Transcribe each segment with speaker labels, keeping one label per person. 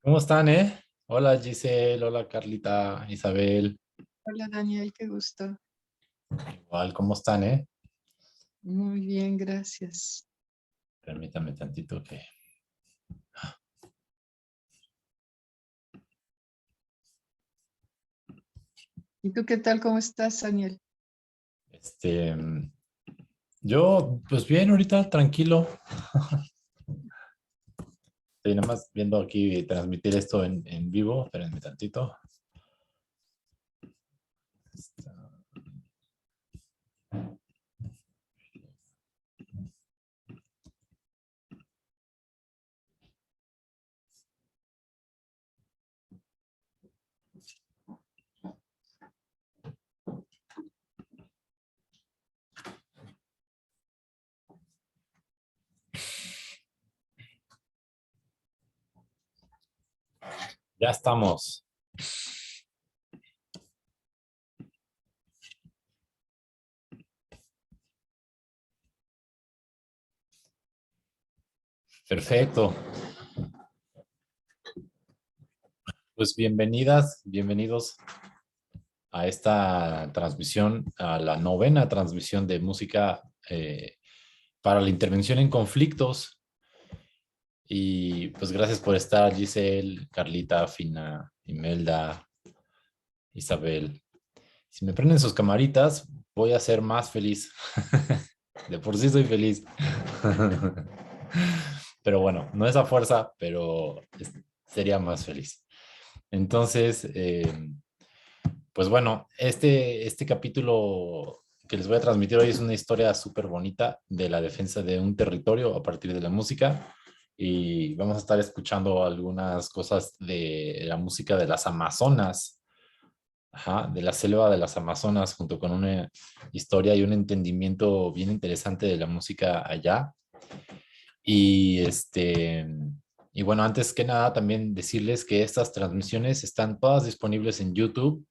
Speaker 1: ¿Cómo están, eh? Hola Giselle, hola Carlita, Isabel.
Speaker 2: Hola Daniel, qué gusto.
Speaker 1: Igual, ¿cómo están, eh?
Speaker 2: Muy bien, gracias.
Speaker 1: Permítame tantito que...
Speaker 2: ¿Y tú qué tal? ¿Cómo estás, Daniel?
Speaker 1: Este, yo, pues bien, ahorita tranquilo. Estoy nada más viendo aquí transmitir esto en vivo. Espérenme tantito. Ya estamos. Perfecto. Pues bienvenidas, bienvenidos a esta transmisión, a la novena transmisión de música para la intervención en conflictos. Y pues gracias por estar, Giselle, Carlita, Fina, Imelda, Isabel. Si me prenden sus camaritas, voy a ser más feliz. De por sí soy feliz. Pero bueno, no es a fuerza, pero sería más feliz. Entonces, pues bueno, este capítulo que les voy a transmitir hoy es una historia súper bonita de la defensa de un territorio a partir de la música. Y vamos a estar escuchando algunas cosas de la música de las Amazonas, ajá, de la selva de las Amazonas, junto con una historia y un entendimiento bien interesante de la música allá. Y y bueno, antes que nada, también decirles que estas transmisiones están todas disponibles en YouTube.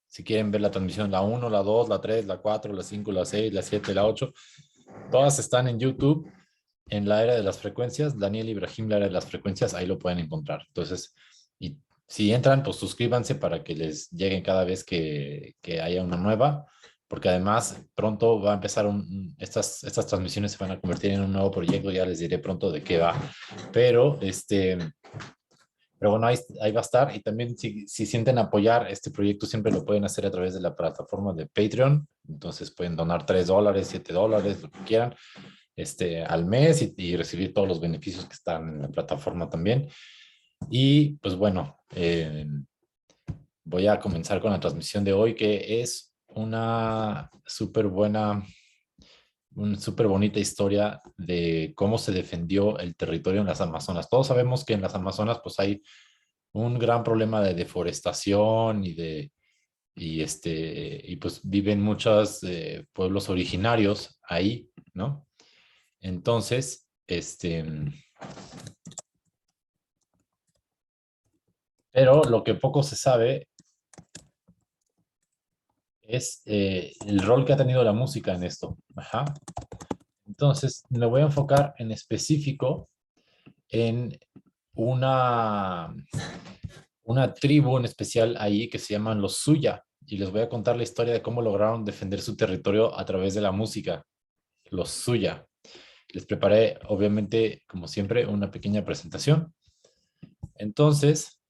Speaker 1: Si quieren ver la transmisión, la uno, la 2, la 3, la 4, la 5, la 6, la 7, la 8, todas están en YouTube en la era de las frecuencias. Daniel Ibrahim, la era de las frecuencias, ahí lo pueden encontrar. Entonces, y si entran, pues suscríbanse para que les lleguen cada vez que haya una nueva, porque además pronto va a empezar estas transmisiones se van a convertir en un nuevo proyecto, ya les diré pronto de qué va, pero pero bueno, ahí va a estar. Y también si sienten apoyar este proyecto, siempre lo pueden hacer a través de la plataforma de Patreon. Entonces pueden donar $3, $7, lo que quieran, al mes y recibir todos los beneficios que están en la plataforma también. Y pues bueno, voy a comenzar con la transmisión de hoy, que es una súper bonita historia de cómo se defendió el territorio en las Amazonas. Todos sabemos que en las Amazonas pues hay un gran problema de deforestación y pues viven muchos pueblos originarios ahí, ¿no? Entonces, pero lo que poco se sabe es el rol que ha tenido la música en esto. Ajá. Entonces, me voy a enfocar en específico en una, una tribu en especial ahí que se llaman los Suya. Y les voy a contar la historia de cómo lograron defender su territorio a través de la música, los Suya. Les preparé, obviamente, como siempre, una pequeña presentación. Entonces,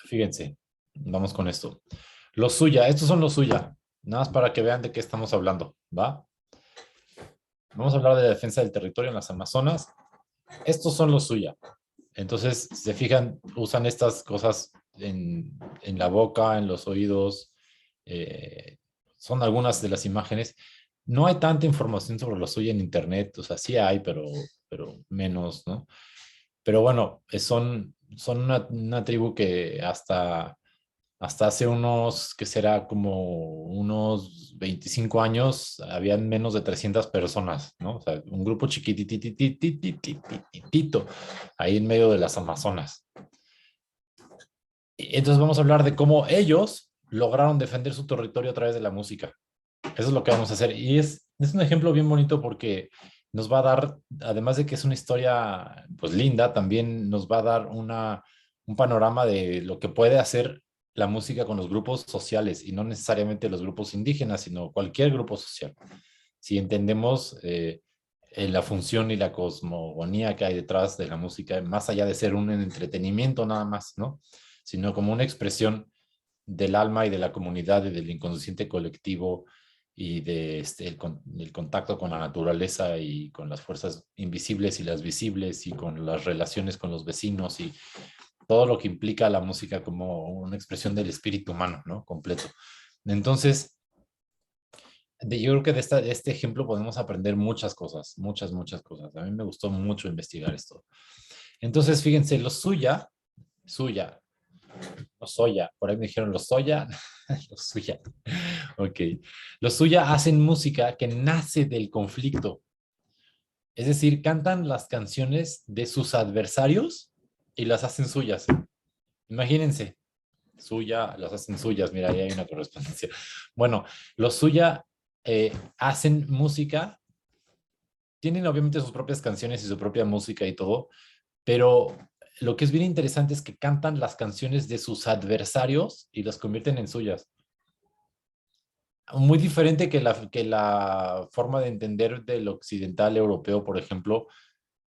Speaker 1: fíjense, vamos con esto. Los Suya, estos son los Suya. Nada más para que vean de qué estamos hablando, ¿va? Vamos a hablar de la defensa del territorio en las Amazonas. Estos son los Suya. Entonces, si se fijan, usan estas cosas en la boca, en los oídos. eh, Son algunas de las imágenes. No hay tanta información sobre los Suya en internet, o sea, sí hay, pero menos, ¿no? Pero bueno, son una tribu que hasta hace unos, que será como unos 25 años, habían menos de 300 personas, ¿no? O sea, un grupo chiquititititititito ahí en medio de las Amazonas. Y entonces vamos a hablar de cómo ellos lograron defender su territorio a través de la música. Eso es lo que vamos a hacer. Y es un ejemplo bien bonito porque nos va a dar, además de que es una historia pues linda, también nos va a dar un panorama de lo que puede hacer la música con los grupos sociales y no necesariamente los grupos indígenas, sino cualquier grupo social. Si entendemos la función y la cosmogonía que hay detrás de la música, más allá de ser un entretenimiento nada más, ¿no? Sino como una expresión del alma y de la comunidad y del inconsciente colectivo y de el contacto con la naturaleza y con las fuerzas invisibles y las visibles y con las relaciones con los vecinos y todo lo que implica la música como una expresión del espíritu humano, ¿no? Completo. Entonces, yo creo que de este ejemplo podemos aprender muchas cosas, muchas cosas. A mí me gustó mucho investigar esto. Entonces, fíjense, suya, los soya, por ahí me dijeron los soya, los suya. Ok. Los suya hacen música que nace del conflicto. Es decir, cantan las canciones de sus adversarios y las hacen suyas. Imagínense, suya, las hacen suyas. Mira, ahí hay una correspondencia. Bueno, los suya hacen música, tienen obviamente sus propias canciones y su propia música y todo, pero lo que es bien interesante es que cantan las canciones de sus adversarios y las convierten en suyas. Muy diferente que la forma de entender del occidental europeo, por ejemplo,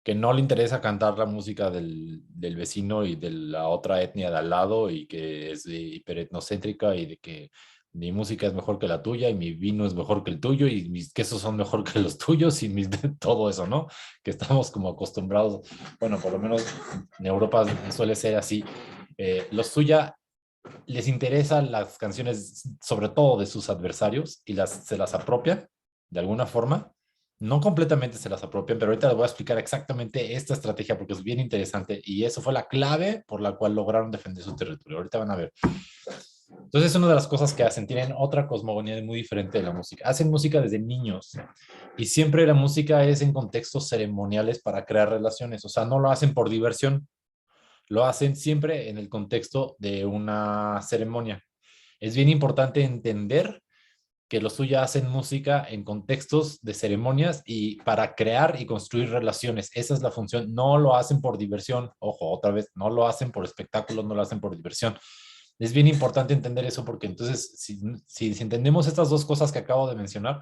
Speaker 1: que no le interesa cantar la música del vecino y de la otra etnia de al lado y que es hiperetnocéntrica y de que mi música es mejor que la tuya y mi vino es mejor que el tuyo y mis quesos son mejor que los tuyos y todo eso, ¿no? Que estamos como acostumbrados, bueno, por lo menos en Europa suele ser así. Los suya les interesan las canciones, sobre todo de sus adversarios, y se las apropian de alguna forma. No completamente se las apropian, pero ahorita les voy a explicar exactamente esta estrategia porque es bien interesante y eso fue la clave por la cual lograron defender su territorio. Ahorita van a ver. Entonces, es una de las cosas que hacen. Tienen otra cosmogonía muy diferente de la música. Hacen música desde niños y siempre la música es en contextos ceremoniales para crear relaciones. O sea, no lo hacen por diversión, lo hacen siempre en el contexto de una ceremonia. Es bien importante entender que los suyos hacen música en contextos de ceremonias y para crear y construir relaciones. Esa es la función. No lo hacen por diversión. Ojo, otra vez, no lo hacen por espectáculo, no lo hacen por diversión. Es bien importante entender eso porque entonces, si entendemos estas dos cosas que acabo de mencionar,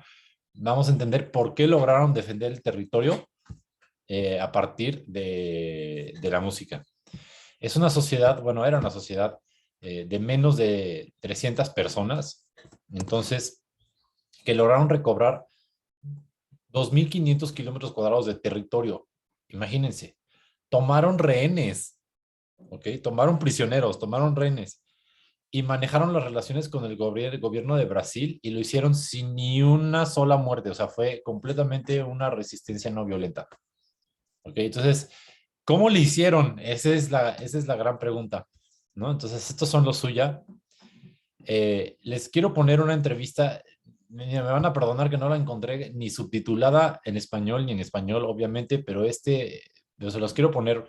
Speaker 1: vamos a entender por qué lograron defender el territorio a partir de la música. Es una sociedad, bueno, era una sociedad de menos de 300 personas, entonces, que lograron recobrar 2.500 kilómetros cuadrados de territorio. Imagínense, tomaron rehenes, ¿ok? Tomaron prisioneros, tomaron rehenes y manejaron las relaciones con el gobierno de Brasil y lo hicieron sin ni una sola muerte, o sea, fue completamente una resistencia no violenta. ¿Ok? Entonces, ¿cómo le hicieron? Esa es la gran pregunta, ¿no? Entonces, estos son los suya. Les quiero poner una entrevista, me van a perdonar que no la encontré ni subtitulada en español ni en español, obviamente, pero yo se los quiero poner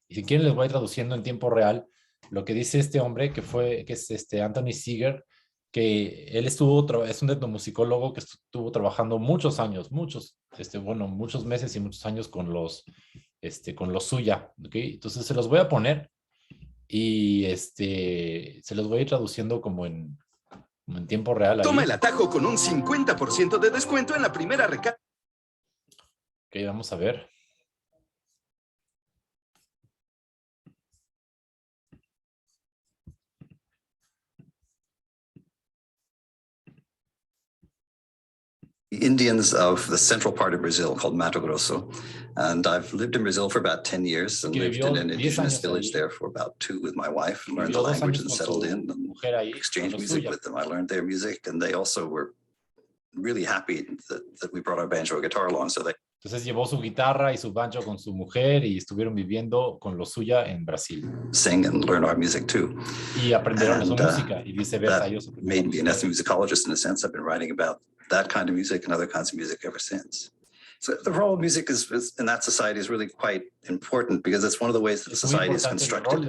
Speaker 1: y si quieren les voy traduciendo en tiempo real lo que dice este hombre que es Anthony Seeger, que él es un etnomusicólogo que estuvo trabajando muchos años, bueno, muchos meses y muchos años con los suya, ¿ok? Entonces se los voy a poner y se los voy a ir traduciendo como en tiempo real ahí.
Speaker 3: Toma el atajo con un 50% de descuento en la primera recarga.
Speaker 1: Ok, vamos a ver.
Speaker 4: Indians of the central part of Brazil called Mato Grosso. And I've lived in Brazil for about 10 years and lived in an indigenous village there for about 2 with my wife and learned the language and settled in and exchanged music with them. I learned their music and they also were really happy that we brought our banjo and guitar along. So they
Speaker 1: Entonces llevó su guitarra y su banjo con su mujer y estuvieron viviendo con lo suya en Brasil.
Speaker 4: sing and learn our music too.
Speaker 1: Y aprendieron su música y viceversa.
Speaker 4: That made me an ethnomusicologist in a sense. I've been writing about that kind of music and other kinds of music ever since. So the role of music is in that society is really quite important because it's one of the ways that the society is constructed.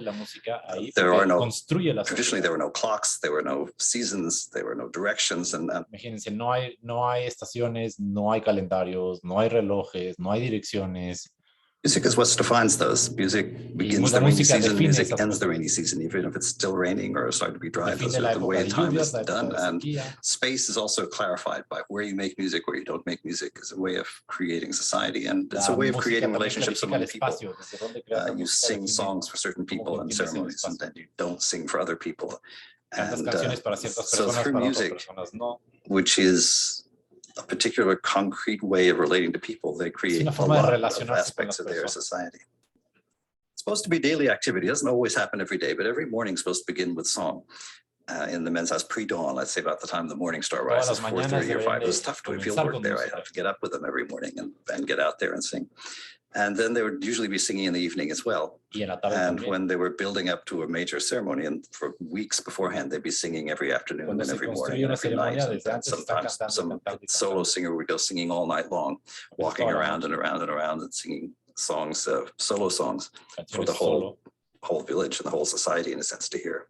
Speaker 4: Traditionally there were no clocks, there were no seasons, there were no directions.
Speaker 1: Imagínense, no hay estaciones, no hay calendarios, no hay relojes, no hay direcciones.
Speaker 4: Music is what defines those. Music begins the rainy season, music ends the rainy season, even if it's still raining or starting to be dry. Those are the way time is done. And space is also clarified by where you make music, where you don't make music, is a way of creating society. And it's a way of creating relationships among people. You sing songs for certain people in ceremonies, and then you don't sing for other people. And so through music, which is a particular concrete way of relating to people, they create a lot of aspects of their society. It's supposed to be daily activity. It doesn't always happen every day, but every morning is supposed to begin with song. In the men's house pre-dawn, let's say about the time the morning star rises, 4:30 or 5. It was tough to feel work there. I have to get up with them every morning and get out there and sing. And then they would usually be singing in the evening as well. And when they were building up to a major ceremony, and for weeks beforehand, they'd be singing every afternoon and every morning and every night. And sometimes some solo singer would go singing all night long, walking around and around and around and singing songs, solo songs for the whole village and the whole society, in a sense, to hear.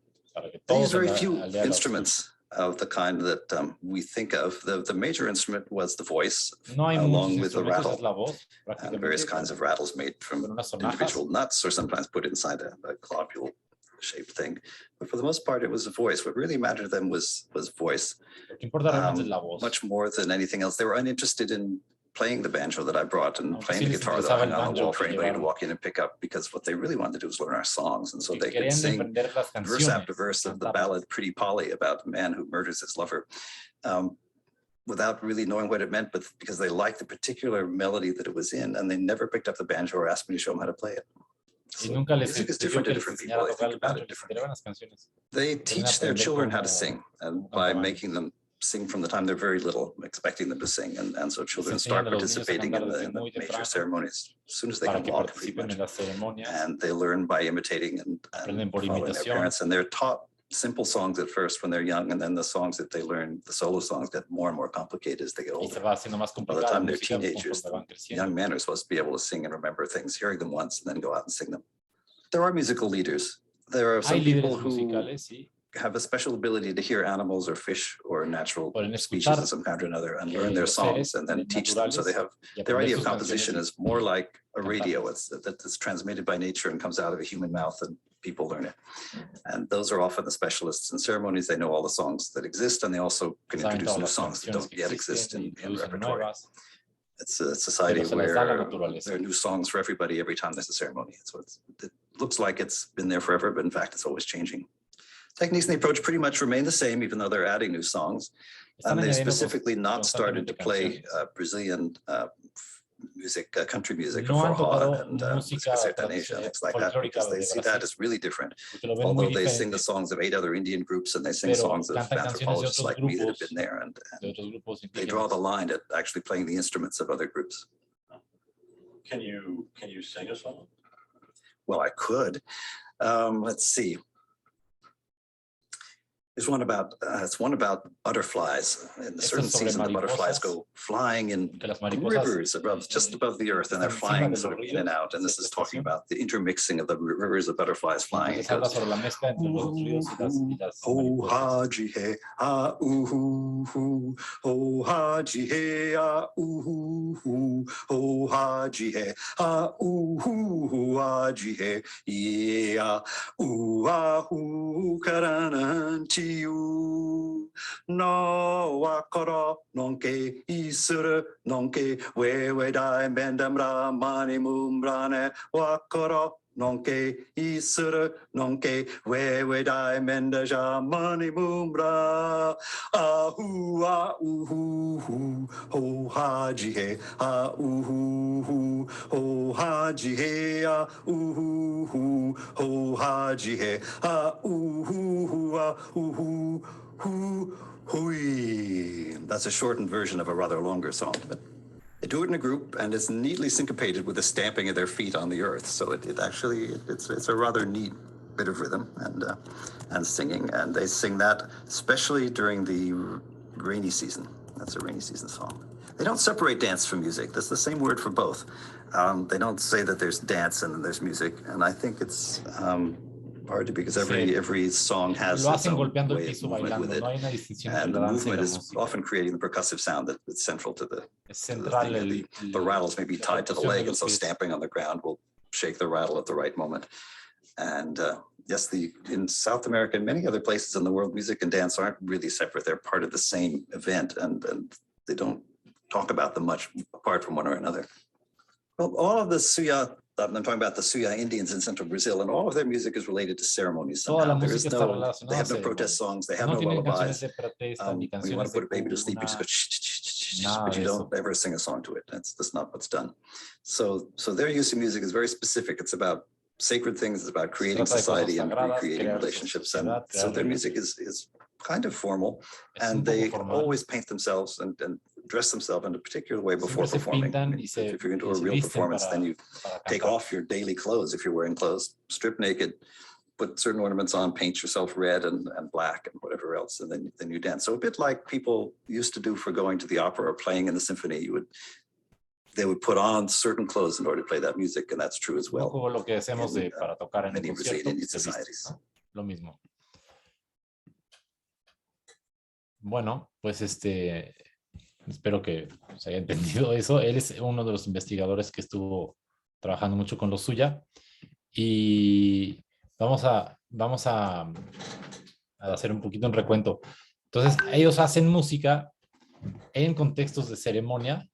Speaker 4: They use very few instruments of the kind that we think of. The major instrument was the voice, along with the rattle, and various kinds of rattles made from individual nuts, or sometimes put inside a globule-shaped thing. But for the most part, it was a voice. What really mattered to them was voice, much more than anything else. They were uninterested in playing the banjo that I brought and playing the guitar that I hung on the wall for anybody to walk in and pick up, because what they really wanted to do was learn our songs. And so they could sing verse after verse of the ballad Pretty Polly about a man who murders his lover, without really knowing what it meant, but because they liked the particular melody that it was in, and they never picked up the banjo or asked me to show them how to play it. So music is different to different people. They think about it differently. They teach their children how to sing, and by making them sing from the time they're very little, expecting them to sing. And so children start participating in the major ceremonies as soon as they can walk, pretty much. And they learn by imitating and following their parents. And they're taught simple songs at first when they're young, and then the songs that they learn, the solo songs, get more and more complicated as they get older. By the time they're teenagers, the young men are supposed to be able to sing and remember things, hearing them once, and then go out and sing them. There are musical leaders. There are some people who have a special ability to hear animals or fish or natural species of some kind or another and learn their songs and then teach them. So they have their idea of composition is more like a radio. It's transmitted by nature and comes out of a human mouth, and people learn it. And those are often the specialists in ceremonies. They know all the songs that exist, and they also can introduce new songs that don't yet exist in repertoire. It's a society where there are new songs for everybody every time there's a ceremony. So it looks like it's been there forever, but in fact, it's always changing. Techniques and the approach pretty much remain the same, even though they're adding new songs. And they specifically not started to play Brazilian music, country music, forró and música sertaneja, things like that, because they see that as really different. Although they sing the songs of 8 other Indian groups, and they sing songs of anthropologists like me that have been there, and they draw the line at actually playing the instruments of other groups.
Speaker 5: Can you sing a song?
Speaker 4: Well, I could. Let's see. There's one about butterflies. In a certain season, the butterflies go flying in rivers just above the earth, and they're flying sort of in and out. And this is talking about the intermixing of the rivers of butterflies flying. It goes, oh ha ji he ah ooh hoo, oh ha ji he ah ooh hoo, oh ha ji he ah ooh hoo ah ji he yeah ooh ah hoo karananti. No wakoro nonke isuru nonke wewe dai mendamra mani mumbrane wakoro nonke isuru nonke wewe dai mendaja mani mumbra ahu ahu ho haji he ahu ho haji he ahu ho haji he ahu hui. That's a shortened version of a rather longer song, but they do it in a group, and it's neatly syncopated with the stamping of their feet on the earth. So it's a rather neat bit of rhythm and singing, and they sing that especially during the rainy season. That's a rainy season song. They don't separate dance from music. That's the same word for both. They don't say that there's dance and then there's music, and I think it's party because every song has its own way of movement with it. And the movement is often creating the percussive sound that's central to the thing. The rattles may be tied to the leg, and so stamping on the ground will shake the rattle at the right moment. And yes, in South America and many other places in the world, music and dance aren't really separate. They're part of the same event, and they don't talk about them much apart from one or another. Well, all of the Suya, I'm talking about the Suya Indians in central Brazil, and all of their music is related to ceremonies somehow. They have no protest songs, they have no lullabies. When you want to put a baby to sleep, you just go shh, but you don't ever sing a song to it. That's not what's done. So their use of music is very specific. It's about sacred things, it's about creating society and recreating relationships. And so their music is kind of formal, and they always paint themselves and dress themselves in a particular way before performing. If you're going to do a real performance, then you take off your daily clothes if you're wearing clothes, strip naked, put certain ornaments on, paint yourself red and black and whatever else, and then you dance. So a bit like people used to do for going to the opera or playing in the symphony, they would put on certain clothes in order to play that music, and that's true as well. In many Brazilian Indian societies.
Speaker 1: Lo mismo. Bueno, pues espero que se haya entendido eso. Él es uno de los investigadores que estuvo trabajando mucho con lo suya, y vamos a hacer un poquito un recuento. Entonces, ellos hacen música en contextos de ceremonia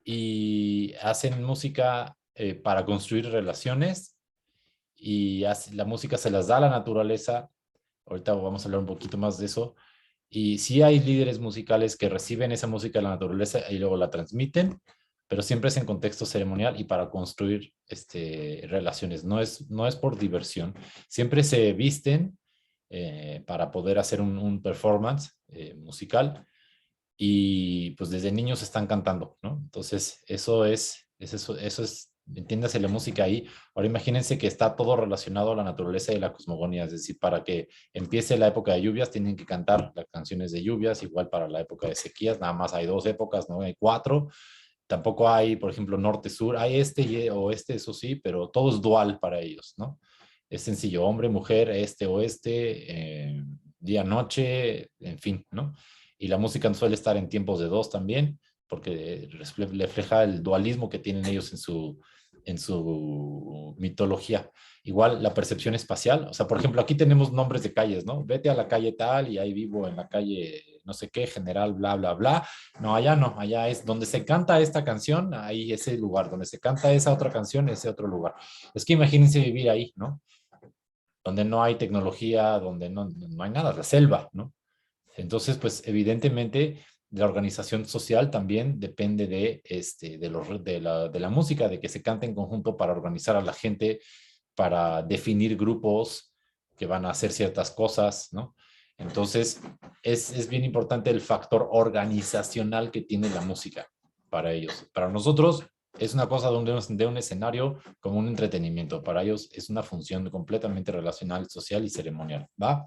Speaker 1: y hacen música para construir relaciones, y la música se las da a la naturaleza. Ahorita vamos a hablar un poquito más de eso. Y sí hay líderes musicales que reciben esa música de la naturaleza y luego la transmiten, pero siempre es en contexto ceremonial y para construir relaciones. No es por diversión. Siempre se visten para poder hacer un performance musical, y pues desde niños están cantando, ¿no? Entonces eso es, entiéndase la música ahí. Ahora imagínense que está todo relacionado a la naturaleza y la cosmogonía, es decir, para que empiece la época de lluvias tienen que cantar las canciones de lluvias, igual para la época de sequías, nada más hay 2 épocas, no hay 4. Tampoco hay, por ejemplo, norte-sur, hay este y oeste, eso sí, pero todo es dual para ellos, ¿no? Es sencillo, hombre, mujer, este, oeste, día, noche, en fin, ¿no? Y la música suele estar en tiempos de 2 también, porque refleja el dualismo que tienen ellos en su mitología. Igual la percepción espacial, o sea, por ejemplo, aquí tenemos nombres de calles, ¿no? Vete a la calle tal y ahí vivo en la calle no sé qué, general, bla, bla, bla. No, allá es donde se canta esta canción, ahí ese lugar, donde se canta esa otra canción, ese otro lugar. Es que imagínense vivir ahí, ¿no? Donde no hay tecnología, donde no hay nada, la selva, ¿no? Entonces, pues evidentemente la organización social también depende de la música, de que se cante en conjunto para organizar a la gente, para definir grupos que van a hacer ciertas cosas, ¿no? Entonces, es bien importante el factor organizacional que tiene la música para ellos. Para nosotros es una cosa de un escenario como un entretenimiento. Para ellos es una función completamente relacional, social y ceremonial, ¿va?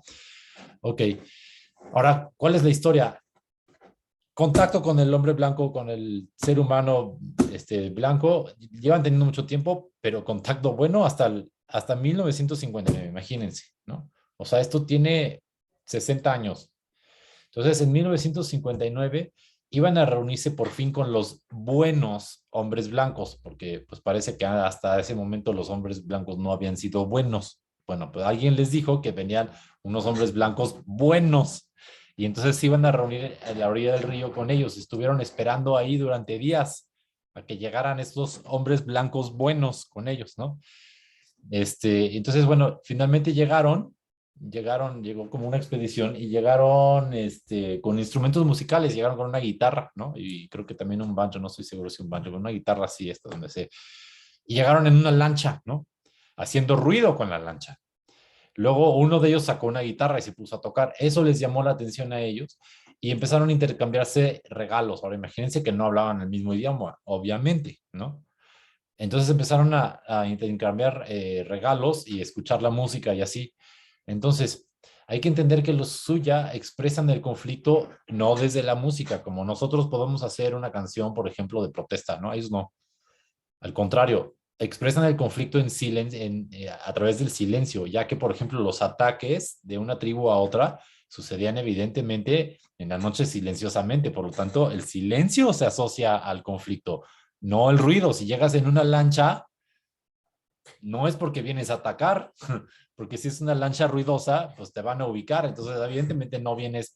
Speaker 1: Ok. Ahora, ¿cuál es la historia? Contacto con el hombre blanco, con el ser humano blanco, llevan teniendo mucho tiempo, pero contacto bueno hasta 1959, imagínense, ¿no? O sea, esto tiene 60 años. Entonces, en 1959 iban a reunirse por fin con los buenos hombres blancos, porque pues parece que hasta ese momento los hombres blancos no habían sido buenos. Bueno, pues alguien les dijo que venían unos hombres blancos buenos, y entonces se iban a reunir en la orilla del río con ellos. Estuvieron esperando ahí durante días a que llegaran estos hombres blancos buenos con ellos, ¿no? Entonces, bueno, finalmente llegó como una expedición y llegaron con instrumentos musicales, llegaron con una guitarra, ¿no? Y creo que también un banjo, no estoy seguro si un banjo, con una guitarra así, y llegaron en una lancha, ¿no? Haciendo ruido con la lancha. Luego uno de ellos sacó una guitarra y se puso a tocar. Eso les llamó la atención a ellos y empezaron a intercambiarse regalos. Ahora imagínense que no hablaban el mismo idioma, obviamente, ¿no? Entonces empezaron a intercambiar regalos y escuchar la música y así. Entonces hay que entender que los suya expresan el conflicto no desde la música, como nosotros podemos hacer una canción, por ejemplo, de protesta, ¿no? Ellos no. Al contrario, expresan el conflicto en silencio, a través del silencio, ya que, por ejemplo, los ataques de una tribu a otra sucedían evidentemente en la noche silenciosamente. Por lo tanto, el silencio se asocia al conflicto, no el ruido. Si llegas en una lancha, no es porque vienes a atacar, porque si es una lancha ruidosa, pues te van a ubicar. Entonces, evidentemente no vienes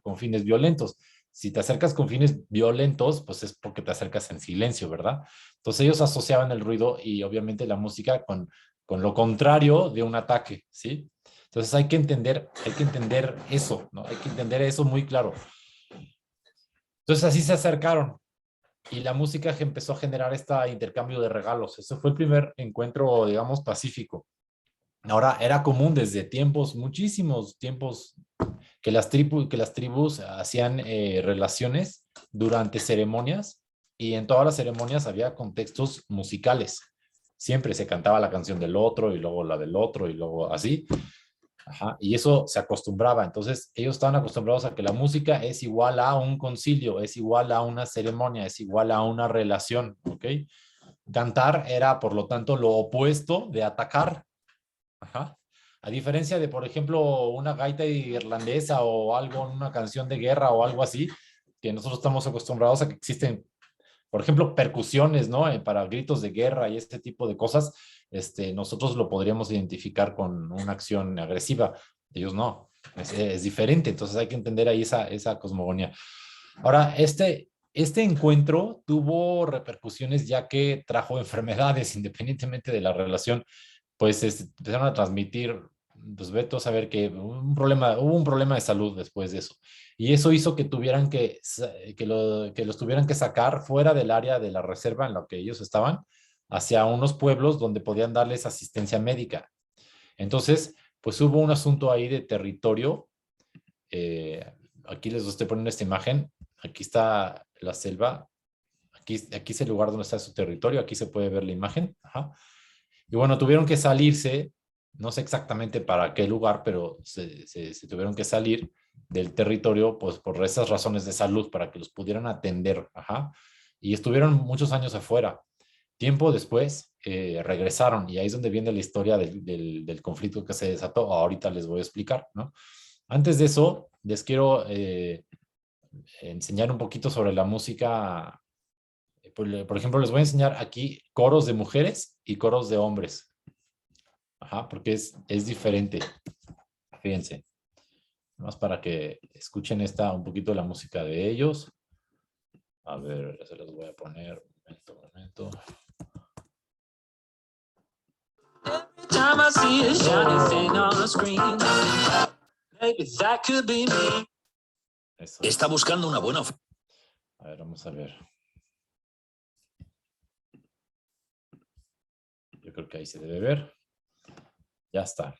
Speaker 1: con fines violentos. Si te acercas con fines violentos, pues es porque te acercas en silencio, ¿verdad? Entonces ellos asociaban el ruido y obviamente la música con lo contrario de un ataque, ¿sí? Entonces hay que entender eso, ¿no? Hay que entender eso muy claro. Entonces así se acercaron y la música empezó a generar este intercambio de regalos. Ese fue el primer encuentro, digamos, pacífico. Ahora, era común desde muchísimos tiempos, que las tribus hacían relaciones durante ceremonias, y en todas las ceremonias había contextos musicales. Siempre se cantaba la canción del otro y luego la del otro y luego así. Ajá, y eso se acostumbraba. Entonces, ellos estaban acostumbrados a que la música es igual a un concilio, es igual a una ceremonia, es igual a una relación, ¿ok? Cantar era, por lo tanto, lo opuesto de atacar. Ajá. A diferencia de, por ejemplo, una gaita irlandesa o algo, una canción de guerra o algo así, que nosotros estamos acostumbrados a que existen, por ejemplo, percusiones, ¿no? Para gritos de guerra y este tipo de cosas, nosotros lo podríamos identificar con una acción agresiva. Ellos no, es diferente. Entonces hay que entender ahí esa cosmogonía. Ahora, este encuentro tuvo repercusiones ya que trajo enfermedades, independientemente de la relación. Pues empezaron a transmitir, pues Beto, a saber que hubo un problema de salud después de eso. Y eso hizo que tuvieran que los tuvieran que sacar fuera del área de la reserva en la que ellos estaban, hacia unos pueblos donde podían darles asistencia médica. Entonces, pues hubo un asunto ahí de territorio. Aquí les estoy poniendo esta imagen. Aquí está la selva. Aquí es el lugar donde está su territorio. Aquí se puede ver la imagen. Ajá. Y bueno, tuvieron que salirse, no sé exactamente para qué lugar, pero se tuvieron que salir del territorio pues por esas razones de salud, para que los pudieran atender. Ajá. Y estuvieron muchos años afuera. Tiempo después regresaron, y ahí es donde viene la historia del conflicto que se desató. Ahorita les voy a explicar, ¿no? Antes de eso, les quiero enseñar un poquito sobre la música. Por ejemplo, les voy a enseñar aquí coros de mujeres y coros de hombres. Ajá, porque es diferente. Fíjense. Más para que escuchen un poquito de la música de ellos. A ver, se los voy a poner. Un momento.
Speaker 6: Está buscando una buena oferta.
Speaker 1: A ver, vamos a ver. Yo creo que ahí se debe ver. Ya está.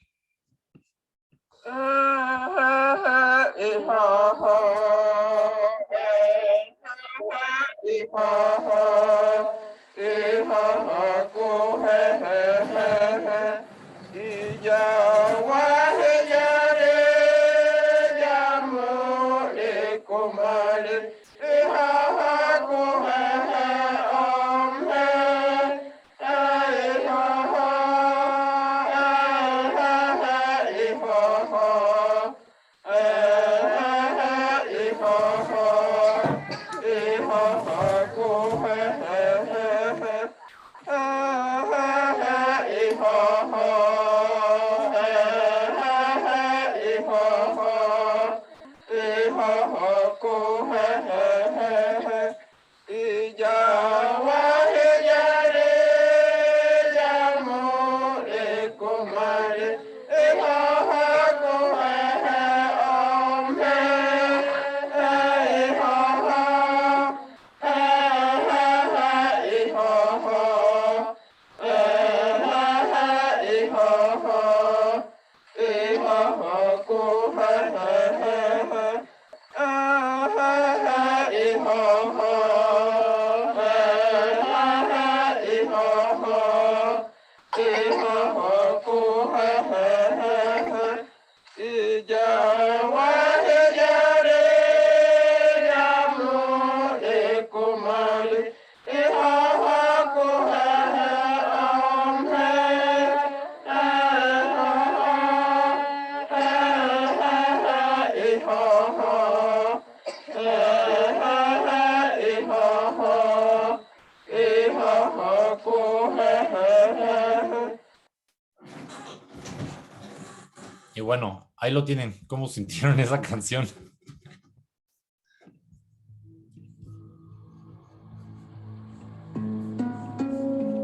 Speaker 1: Y bueno, ahí lo tienen. ¿Cómo sintieron esa canción?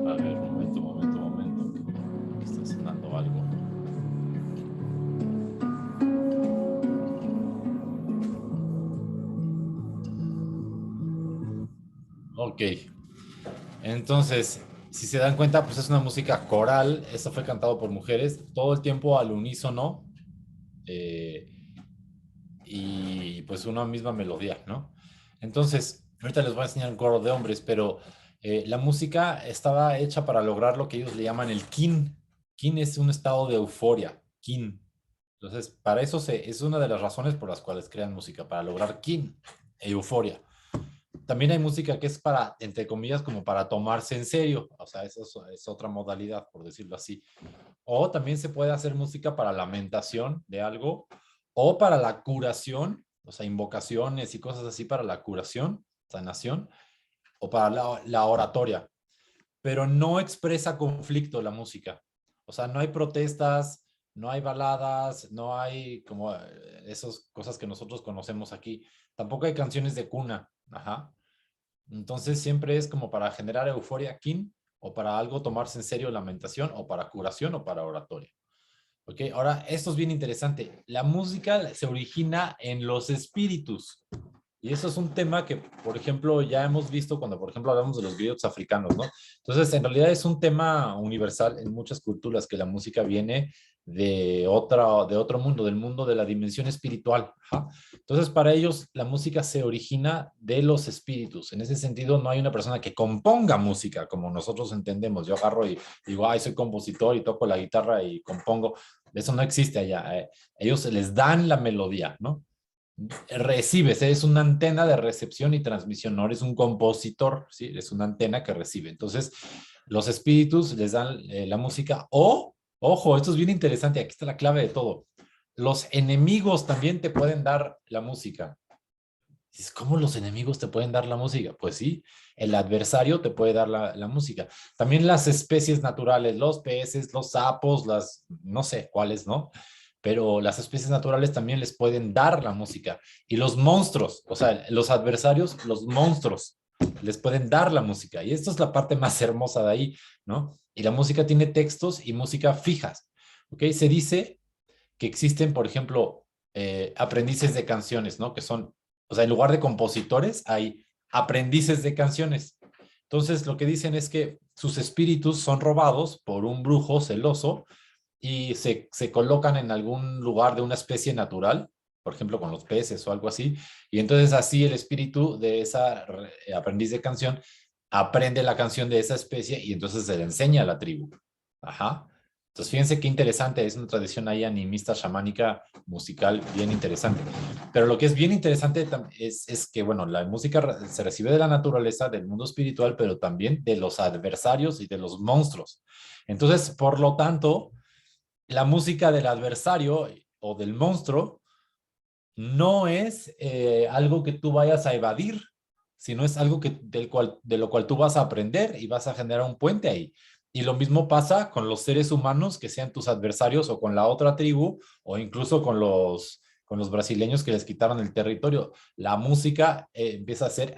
Speaker 1: A ver, momento. Está sonando algo. Ok. Entonces, si se dan cuenta, pues es una música coral. Esto fue cantado por mujeres, todo el tiempo al unísono. Y pues una misma melodía, ¿no? Entonces, ahorita les voy a enseñar un coro de hombres, pero la música estaba hecha para lograr lo que ellos le llaman el kin. Kin es un estado de euforia, kin. Entonces, para eso es una de las razones por las cuales crean música, para lograr kin, euforia. También hay música que es para, entre comillas, como para tomarse en serio. O sea, eso es otra modalidad, por decirlo así. O también se puede hacer música para lamentación de algo, o para la curación, o sea, invocaciones y cosas así para la curación, sanación, o para la oratoria. Pero no expresa conflicto la música. O sea, no hay protestas, no hay baladas, no hay como esas cosas que nosotros conocemos aquí. Tampoco hay canciones de cuna. Ajá. Entonces siempre es como para generar euforia, kin, o para algo tomarse en serio, lamentación, o para curación, o para oratoria. Ok, ahora esto es bien interesante. La música se origina en los espíritus. Y eso es un tema que, por ejemplo, ya hemos visto cuando, por ejemplo, hablamos de los griots africanos, ¿no? Entonces, en realidad es un tema universal en muchas culturas que la música viene de otro mundo, del mundo de la dimensión espiritual. ¿Ja? Entonces, para ellos, la música se origina de los espíritus. En ese sentido, no hay una persona que componga música como nosotros entendemos. Yo agarro y digo, ay, soy compositor y toco la guitarra y compongo. Eso no existe allá. Ellos les dan la melodía, ¿no? Recibes, eres una antena de recepción y transmisión, no eres un compositor, ¿sí? Eres una antena que recibe. Entonces, los espíritus les dan la música o, ojo, esto es bien interesante, aquí está la clave de todo. Los enemigos también te pueden dar la música. Dices, ¿cómo los enemigos te pueden dar la música? Pues sí, el adversario te puede dar la música. También las especies naturales, los peces, los sapos, no sé cuáles, ¿no? Pero las especies naturales también les pueden dar la música. Y los monstruos, o sea, los adversarios, los monstruos, les pueden dar la música. Y esto es la parte más hermosa de ahí, ¿no? Y la música tiene textos y música fijas, ¿ok? Se dice que existen, por ejemplo, aprendices de canciones, ¿no? Que son, o sea, en lugar de compositores, hay aprendices de canciones. Entonces, lo que dicen es que sus espíritus son robados por un brujo celoso y se colocan en algún lugar de una especie natural, por ejemplo, con los peces o algo así, y entonces así el espíritu de esa aprendiz de canción aprende la canción de esa especie y entonces se le enseña a la tribu. Ajá. Entonces, fíjense qué interesante, es una tradición ahí animista, chamánica, musical, bien interesante. Pero lo que es bien interesante es que, bueno, la música se recibe de la naturaleza, del mundo espiritual, pero también de los adversarios y de los monstruos. Entonces, por lo tanto, la música del adversario o del monstruo no es algo que tú vayas a evadir, sino es algo de lo cual tú vas a aprender y vas a generar un puente ahí. Y lo mismo pasa con los seres humanos que sean tus adversarios o con la otra tribu o incluso con los brasileños que les quitaron el territorio. La música empieza a ser,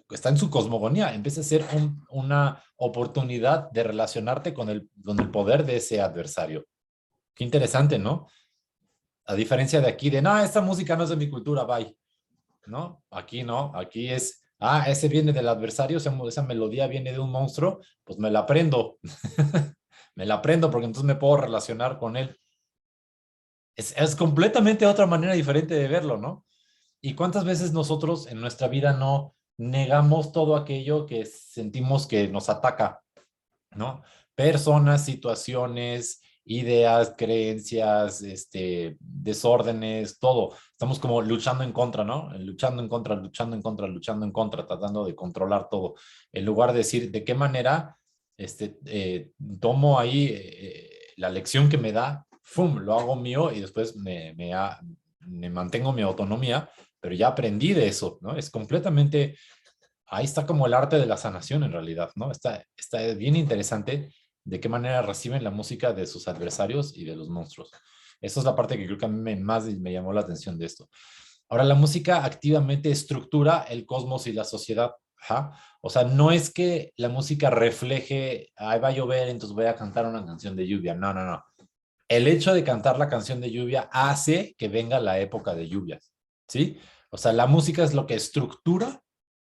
Speaker 1: está en su cosmogonía, empieza a ser una oportunidad de relacionarte con el poder de ese adversario. Qué interesante, ¿no? A diferencia de aquí, no, esta música no es de mi cultura, bye. ¿No? Aquí no, aquí es, ese viene del adversario, esa melodía viene de un monstruo, pues me la aprendo. Me la aprendo porque entonces me puedo relacionar con él. Es completamente otra manera diferente de verlo, ¿no? ¿Y cuántas veces nosotros en nuestra vida no negamos todo aquello que sentimos que nos ataca, ¿no? Personas, situaciones, ideas, creencias, desórdenes, todo. Estamos como luchando en contra, ¿no? Luchando en contra, luchando en contra, luchando en contra, tratando de controlar todo. En lugar de decir de qué manera tomo ahí la lección que me da, ¡fum!, lo hago mío y después me mantengo mi autonomía, pero ya aprendí de eso, ¿no? Es completamente ahí está como el arte de la sanación en realidad, ¿no? Está bien interesante de qué manera reciben la música de sus adversarios y de los monstruos. Esa es la parte que creo que a mí más me llamó la atención de esto. Ahora, la música activamente estructura el cosmos y la sociedad. Ajá. O sea, no es que la música refleje, ahí va a llover, entonces voy a cantar una canción de lluvia. No, no, no. El hecho de cantar la canción de lluvia hace que venga la época de lluvias, ¿sí? O sea, la música es lo que estructura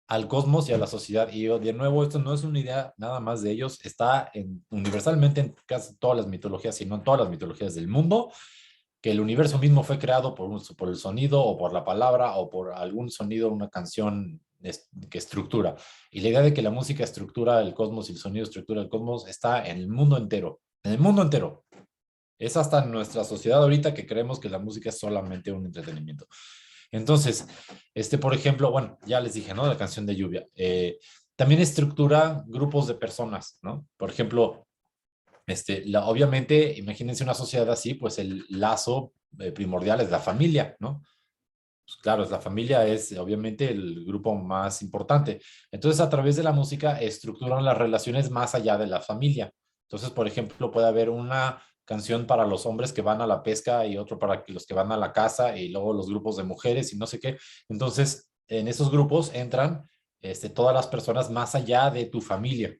Speaker 1: al cosmos y a la sociedad. Y de nuevo, esto no es una idea nada más de ellos, está universalmente en casi todas las mitologías, si no en todas las mitologías del mundo, que el universo mismo fue creado por el sonido o por la palabra o por algún sonido, una canción que estructura. Y la idea de que la música estructura el cosmos y el sonido estructura el cosmos está en el mundo entero, en el mundo entero. Es hasta en nuestra sociedad ahorita que creemos que la música es solamente un entretenimiento. Entonces, por ejemplo, bueno, ya les dije, ¿no? La canción de lluvia. También estructura grupos de personas, ¿no? Por ejemplo, obviamente, imagínense una sociedad así, pues el lazo primordial es la familia, ¿no? Pues claro, la familia es obviamente el grupo más importante. Entonces, a través de la música estructuran las relaciones más allá de la familia. Entonces, por ejemplo, puede haber una canción para los hombres que van a la pesca y otro para los que van a la casa y luego los grupos de mujeres y no sé qué. Entonces, en esos grupos entran todas las personas más allá de tu familia.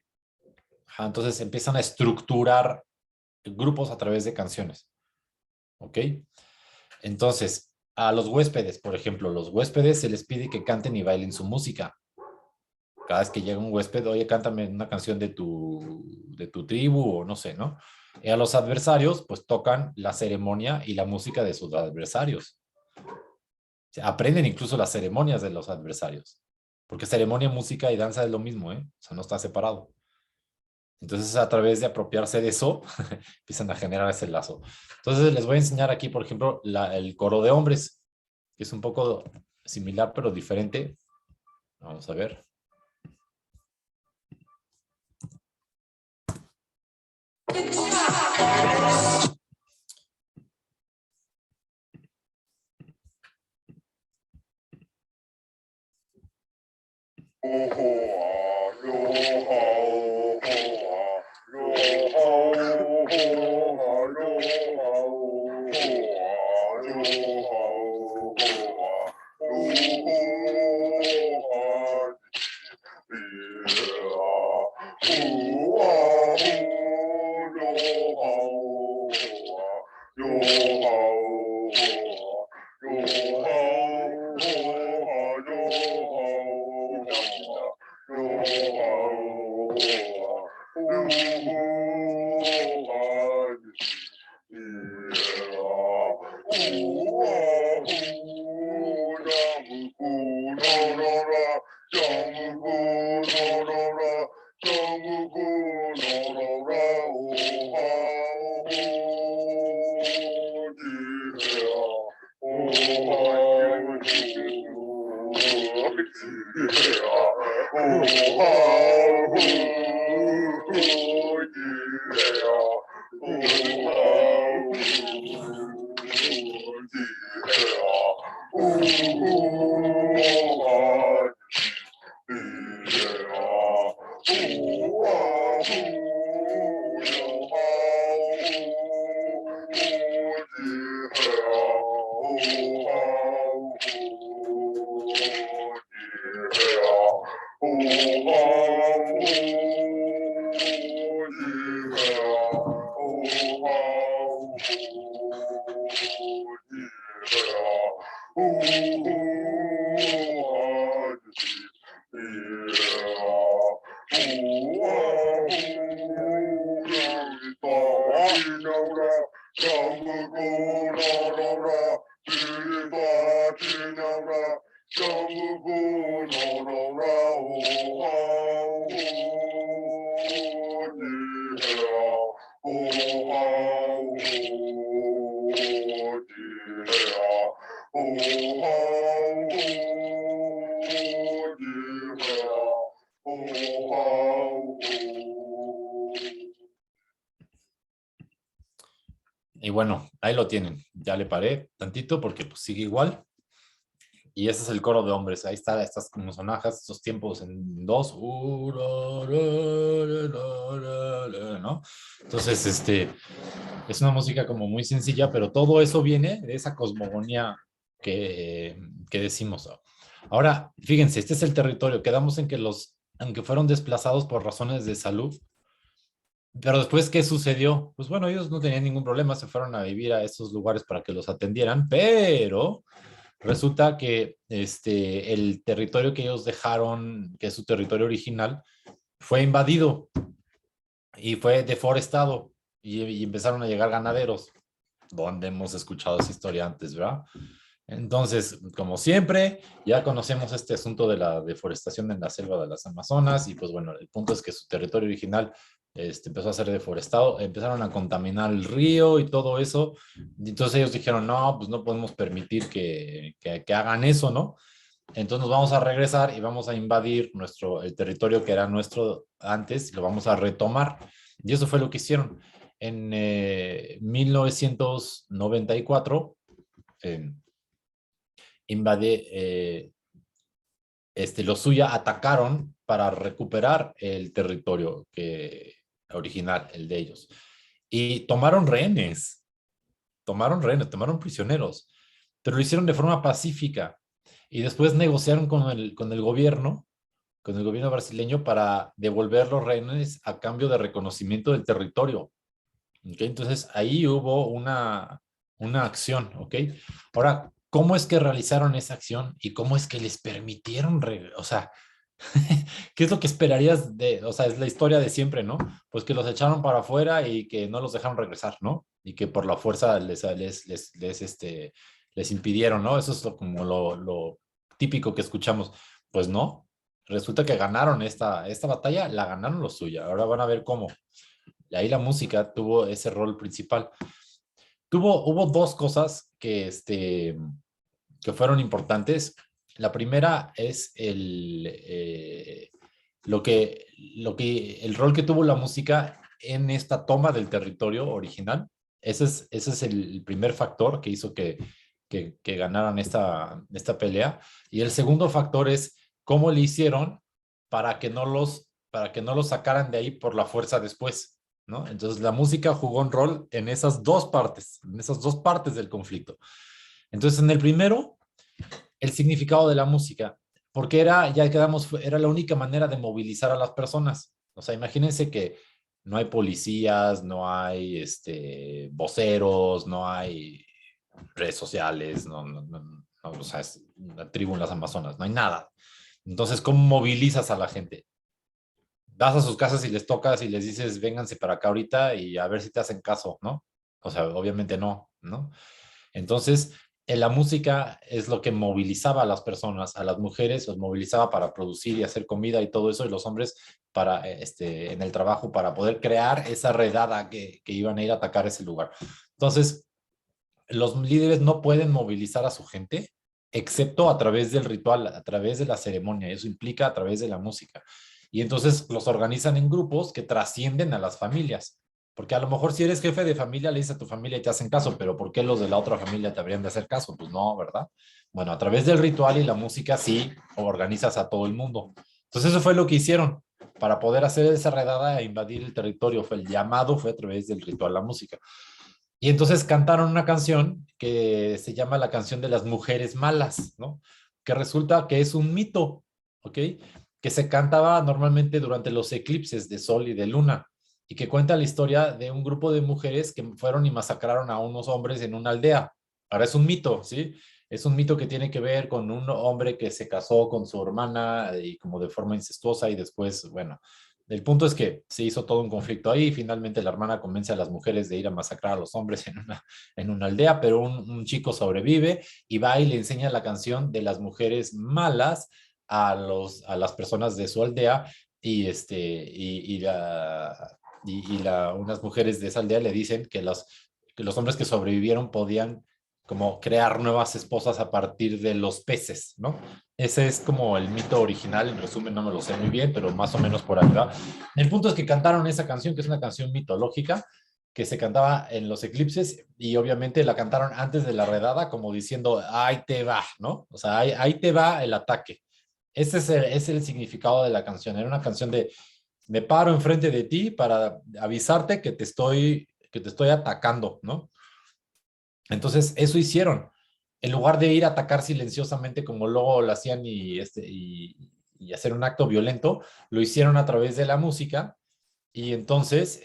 Speaker 1: Ajá, entonces empiezan a estructurar grupos a través de canciones. ¿Ok? Entonces, a los huéspedes, por ejemplo, los huéspedes se les pide que canten y bailen su música. Cada vez que llega un huésped, oye, cántame una canción de tu tribu o no sé, ¿no? Y a los adversarios, pues tocan la ceremonia y la música de sus adversarios. O sea, aprenden incluso las ceremonias de los adversarios. Porque ceremonia, música y danza es lo mismo, ¿eh? O sea, no está separado. Entonces, a través de apropiarse de eso, empiezan a generar ese lazo. Entonces, les voy a enseñar aquí, por ejemplo, el coro de hombres, que es un poco similar, pero diferente. Vamos a ver. Y bueno, ahí lo tienen. Ya le paré tantito porque pues, sigue igual. Y ese es el coro de hombres. Ahí está, estas como sonajas, estos tiempos en dos. ¿No? Entonces, es una música como muy sencilla, pero todo eso viene de esa cosmogonía que decimos. Ahora, fíjense, este es el territorio. Quedamos en que aunque fueron desplazados por razones de salud, pero después, ¿qué sucedió? Pues bueno, ellos no tenían ningún problema, se fueron a vivir a esos lugares para que los atendieran, pero resulta que el territorio que ellos dejaron, que es su territorio original, fue invadido y fue deforestado y empezaron a llegar ganaderos, donde hemos escuchado esa historia antes, ¿verdad? Entonces, como siempre, ya conocemos este asunto de la deforestación en la selva de las Amazonas y pues bueno, el punto es que su territorio original empezó a ser deforestado, empezaron a contaminar el río y todo eso, y entonces ellos dijeron, no, pues no podemos permitir que hagan eso, ¿no? Entonces nos vamos a regresar y vamos a invadir el territorio que era nuestro antes y lo vamos a retomar. Y eso fue lo que hicieron. En 1994, los Suya atacaron para recuperar el territorio original, el de ellos. Y tomaron prisioneros, pero lo hicieron de forma pacífica. Y después negociaron con el gobierno brasileño para devolver los rehenes a cambio de reconocimiento del territorio. ¿Okay? Entonces ahí hubo una acción, ¿ok? Ahora, ¿cómo es que realizaron esa acción y cómo es que les permitieron, o sea, ¿qué es lo que esperarías o sea, es la historia de siempre, ¿no? Pues que los echaron para afuera y que no los dejaron regresar, ¿no? Y que por la fuerza les impidieron, ¿no? Eso es como lo típico que escuchamos. Pues no, resulta que ganaron esta batalla, la ganaron los Suya. Ahora van a ver cómo. Y ahí la música tuvo ese rol principal. Hubo dos cosas que fueron importantes. La primera es el rol que tuvo la música en esta toma del territorio original. Ese es el primer factor que hizo que ganaran esta pelea. Y el segundo factor es cómo le hicieron para que no los sacaran de ahí por la fuerza después, ¿no? Entonces la música jugó un rol en esas dos partes del conflicto. Entonces en el primero, el significado de la música, porque era la única manera de movilizar a las personas. O sea, imagínense que no hay policías, no hay voceros, no hay redes sociales, o sea, es una tribu en las Amazonas, no hay nada. Entonces, ¿cómo movilizas a la gente? Vas a sus casas y les tocas y les dices, vénganse para acá ahorita y a ver si te hacen caso, ¿no? O sea, obviamente no, ¿no? Entonces, la música es lo que movilizaba a las personas, a las mujeres los movilizaba para producir y hacer comida y todo eso, y los hombres para, en el trabajo para poder crear esa redada que iban a ir a atacar ese lugar. Entonces, los líderes no pueden movilizar a su gente, excepto a través del ritual, a través de la ceremonia. Eso implica a través de la música. Y entonces los organizan en grupos que trascienden a las familias. Porque a lo mejor si eres jefe de familia, le dices a tu familia y te hacen caso, pero ¿por qué los de la otra familia te habrían de hacer caso? Pues no, ¿verdad? Bueno, a través del ritual y la música sí organizas a todo el mundo. Entonces eso fue lo que hicieron para poder hacer esa redada e invadir el territorio. El llamado fue a través del ritual, la música. Y entonces cantaron una canción que se llama la canción de las mujeres malas, ¿no? Que resulta que es un mito, ¿ok? Que se cantaba normalmente durante los eclipses de sol y de luna, y que cuenta la historia de un grupo de mujeres que fueron y masacraron a unos hombres en una aldea. Ahora es un mito, ¿sí? Es un mito que tiene que ver con un hombre que se casó con su hermana y como de forma incestuosa y después, bueno, el punto es que se hizo todo un conflicto ahí y finalmente la hermana convence a las mujeres de ir a masacrar a los hombres en una aldea, pero un chico sobrevive y va y le enseña la canción de las mujeres malas a las personas de su aldea y unas mujeres de esa aldea le dicen que los hombres que sobrevivieron podían como crear nuevas esposas a partir de los peces, ¿no? Ese es como el mito original, en resumen no me lo sé muy bien, pero más o menos por ahí va. El punto es que cantaron esa canción, que es una canción mitológica, que se cantaba en los eclipses y obviamente la cantaron antes de la redada como diciendo, ahí te va, ¿no? O sea, ahí te va el ataque. Ese es el significado de la canción. Era una canción de, me paro enfrente de ti para avisarte que te estoy atacando, ¿no? Entonces, eso hicieron. En lugar de ir a atacar silenciosamente como luego lo hacían y hacer un acto violento, lo hicieron a través de la música. Y entonces,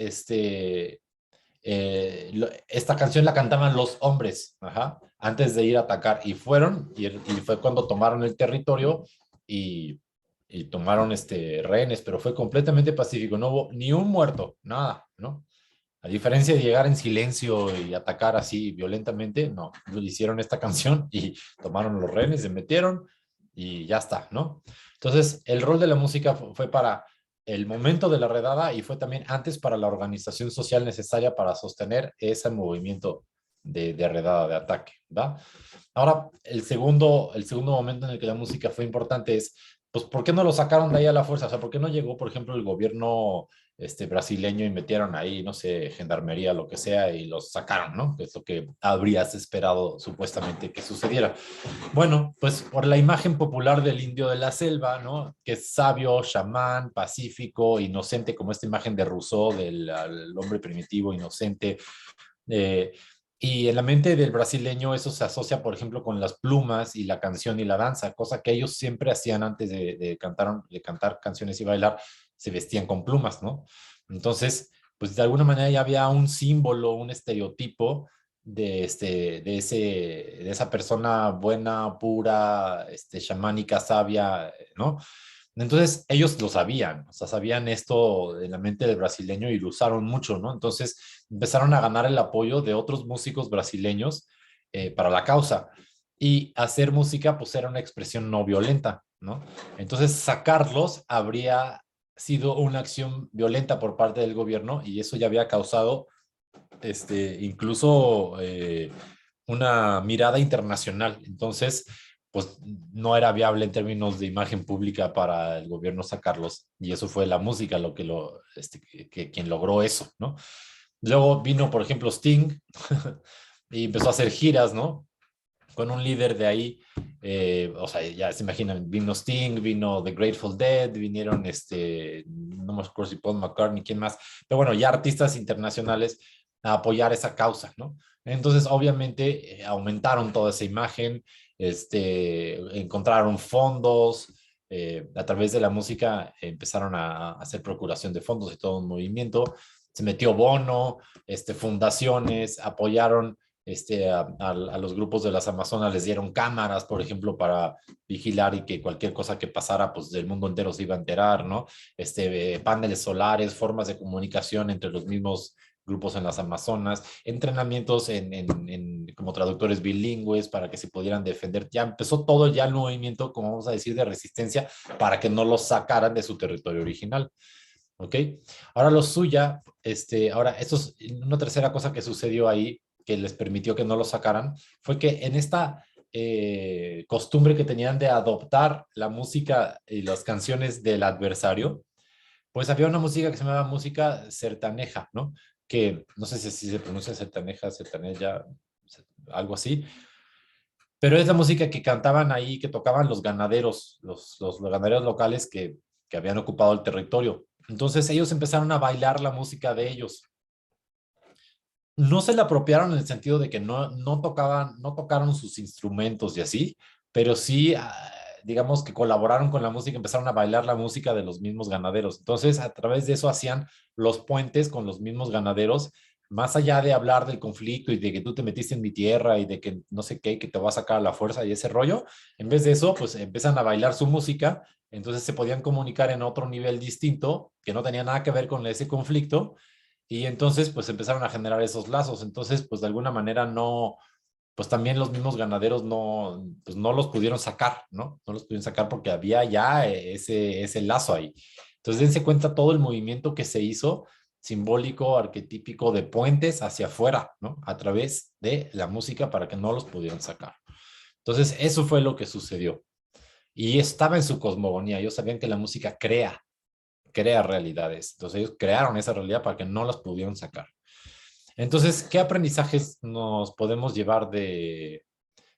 Speaker 1: esta canción la cantaban los hombres, antes de ir a atacar. Y fueron, y fue cuando tomaron el territorio y tomaron rehenes, pero fue completamente pacífico. No hubo ni un muerto, nada, ¿no? A diferencia de llegar en silencio y atacar así violentamente, no, hicieron esta canción y tomaron los rehenes, se metieron y ya está, ¿no? Entonces, el rol de la música fue para el momento de la redada y fue también antes para la organización social necesaria para sostener ese movimiento de redada, de ataque, ¿va? Ahora, el segundo momento en el que la música fue importante es, pues, ¿por qué no lo sacaron de ahí a la fuerza? O sea, ¿por qué no llegó, por ejemplo, el gobierno brasileño y metieron ahí, no sé, gendarmería, lo que sea, y los sacaron, ¿no? Que es lo que habrías esperado supuestamente que sucediera. Bueno, pues por la imagen popular del indio de la selva, ¿no? Que es sabio, chamán, pacífico, inocente, como esta imagen de Rousseau, del hombre primitivo, inocente. Y en la mente del brasileño eso se asocia, por ejemplo, con las plumas y la canción y la danza, cosa que ellos siempre hacían antes de cantar canciones y bailar, se vestían con plumas, ¿no? Entonces, pues de alguna manera ya había un símbolo, un estereotipo de esa persona buena, pura, chamánica, sabia, ¿no? Entonces ellos lo sabían, o sea, sabían esto en la mente del brasileño y lo usaron mucho, ¿no? Entonces empezaron a ganar el apoyo de otros músicos brasileños para la causa. Y hacer música, pues era una expresión no violenta, ¿no? Entonces sacarlos habría sido una acción violenta por parte del gobierno y eso ya había causado incluso una mirada internacional. Entonces, pues no era viable en términos de imagen pública para el gobierno sacarlos y eso fue la música lo que quien logró eso, ¿no? Luego vino, por ejemplo, Sting y empezó a hacer giras, ¿no? Con un líder de ahí, o sea, ya se imaginan, vino Sting, vino The Grateful Dead, vinieron, no me acuerdo si Paul McCartney, quién más, pero bueno, ya artistas internacionales a apoyar esa causa, ¿no? Entonces, obviamente, aumentaron toda esa imagen, encontraron fondos, a través de la música empezaron a hacer procuración de fondos y todo un movimiento, se metió Bono, fundaciones, apoyaron a los grupos de las Amazonas, les dieron cámaras, por ejemplo, para vigilar y que cualquier cosa que pasara, pues del mundo entero se iba a enterar, ¿no? Paneles solares, formas de comunicación entre los mismos grupos en las Amazonas, entrenamientos como traductores bilingües para que se pudieran defender. Ya empezó todo ya el movimiento, como vamos a decir, de resistencia para que no los sacaran de su territorio original. ¿Ok? Ahora lo suya, ahora, esto es una tercera cosa que sucedió ahí, que les permitió que no lo sacaran, fue que en esta costumbre que tenían de adoptar la música y las canciones del adversario, pues había una música que se llamaba música sertaneja, ¿no? Que no sé si se pronuncia sertaneja, sertaneja, algo así, pero es la música que cantaban ahí, que tocaban los ganaderos, los ganaderos locales que habían ocupado el territorio. Entonces ellos empezaron a bailar la música de ellos. No se la apropiaron en el sentido de que no tocaron sus instrumentos y así, pero sí, digamos que colaboraron con la música, empezaron a bailar la música de los mismos ganaderos. Entonces, a través de eso hacían los puentes con los mismos ganaderos, más allá de hablar del conflicto y de que tú te metiste en mi tierra y de que no sé qué, que te va a sacar a la fuerza y ese rollo, en vez de eso, pues empiezan a bailar su música, entonces se podían comunicar en otro nivel distinto, que no tenía nada que ver con ese conflicto, y entonces pues empezaron a generar esos lazos. Entonces pues de alguna manera no, pues también los mismos ganaderos pues no los pudieron sacar, ¿no? No los pudieron sacar porque había ya ese lazo ahí. Entonces dense cuenta todo el movimiento que se hizo simbólico, arquetípico de puentes hacia afuera, ¿no? A través de la música para que no los pudieran sacar. Entonces eso fue lo que sucedió. Y estaba en su cosmogonía. Ellos sabían que la música crea realidades. Entonces ellos crearon esa realidad para que no las pudieran sacar. Entonces, ¿qué aprendizajes nos podemos llevar de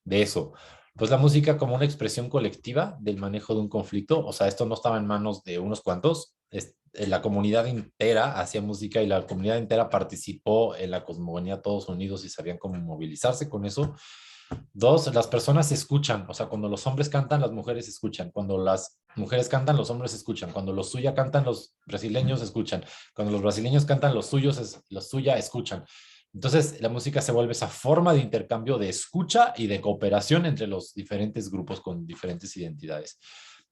Speaker 1: eso? Pues la música como una expresión colectiva del manejo de un conflicto. O sea, esto no estaba en manos de unos cuantos. La comunidad entera hacía música y la comunidad entera participó en la cosmogonía, todos unidos y sabían cómo movilizarse con eso. Dos, las personas escuchan, o sea, cuando los hombres cantan, las mujeres escuchan, cuando las mujeres cantan, los hombres escuchan, cuando los suya cantan, los brasileños escuchan, cuando los brasileños cantan, los suya escuchan. Entonces, la música se vuelve esa forma de intercambio de escucha y de cooperación entre los diferentes grupos con diferentes identidades.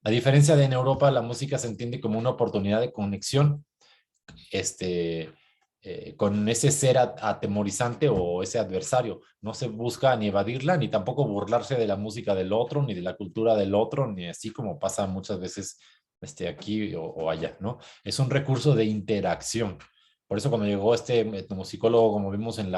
Speaker 1: A diferencia de en Europa, la música se entiende como una oportunidad de conexión con ese ser atemorizante o ese adversario. No se busca ni evadirla, ni tampoco burlarse de la música del otro, ni de la cultura del otro, ni así como pasa muchas veces aquí o allá, ¿no? Es un recurso de interacción. Por eso cuando llegó este etnomusicólogo, como vimos en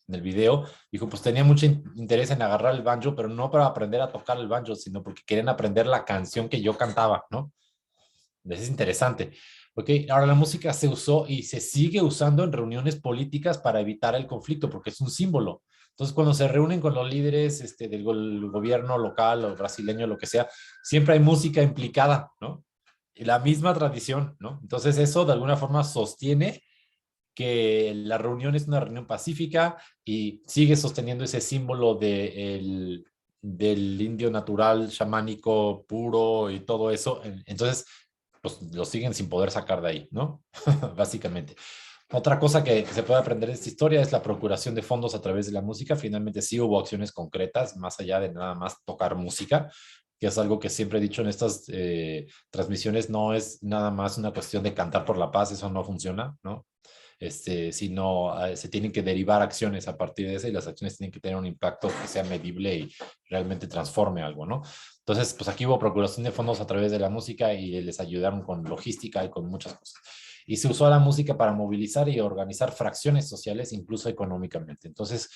Speaker 1: el video, dijo, pues tenía mucho interés en agarrar el banjo, pero no para aprender a tocar el banjo, sino porque querían aprender la canción que yo cantaba, ¿no? Eso es interesante. Ok, ahora la música se usó y se sigue usando en reuniones políticas para evitar el conflicto, porque es un símbolo. Entonces, cuando se reúnen con los líderes del gobierno local o brasileño, lo que sea, siempre hay música implicada, ¿no? Y la misma tradición, ¿no? Entonces, eso de alguna forma sostiene que la reunión es una reunión pacífica y sigue sosteniendo ese símbolo del indio natural, chamánico, puro y todo eso. Entonces, pues lo siguen sin poder sacar de ahí, ¿no? Básicamente. Otra cosa que se puede aprender de esta historia es la procuración de fondos a través de la música. Finalmente sí hubo acciones concretas, más allá de nada más tocar música, que es algo que siempre he dicho en estas transmisiones, no es nada más una cuestión de cantar por la paz, eso no funciona, ¿no? Sino se tienen que derivar acciones a partir de eso y las acciones tienen que tener un impacto que sea medible y realmente transforme algo, ¿no? Entonces, pues aquí hubo procuración de fondos a través de la música y les ayudaron con logística y con muchas cosas. Y se usó la música para movilizar y organizar fracciones sociales, incluso económicamente. Entonces,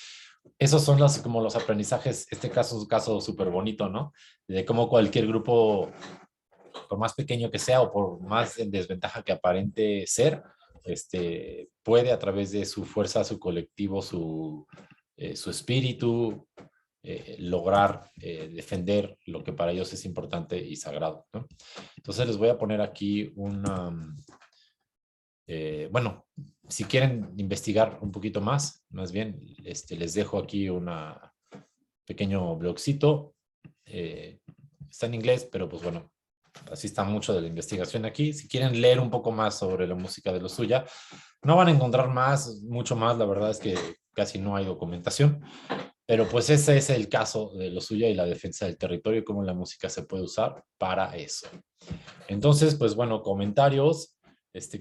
Speaker 1: esos son como los aprendizajes, este caso es un caso súper bonito, ¿no? De cómo cualquier grupo, por más pequeño que sea o por más en desventaja que aparente ser, puede a través de su fuerza, su colectivo, su espíritu, lograr defender lo que para ellos es importante y sagrado, ¿no? Entonces les voy a poner aquí bueno, si quieren investigar un poquito más bien, les dejo aquí un pequeño blogcito. Está en inglés, pero pues bueno, así está mucho de la investigación aquí. Si quieren leer un poco más sobre la música de Lo Suya, no van a encontrar mucho más, la verdad es que casi no hay documentación, pero pues ese es el caso de Lo Suya y la defensa del territorio y cómo la música se puede usar para eso. Entonces, pues bueno, comentarios.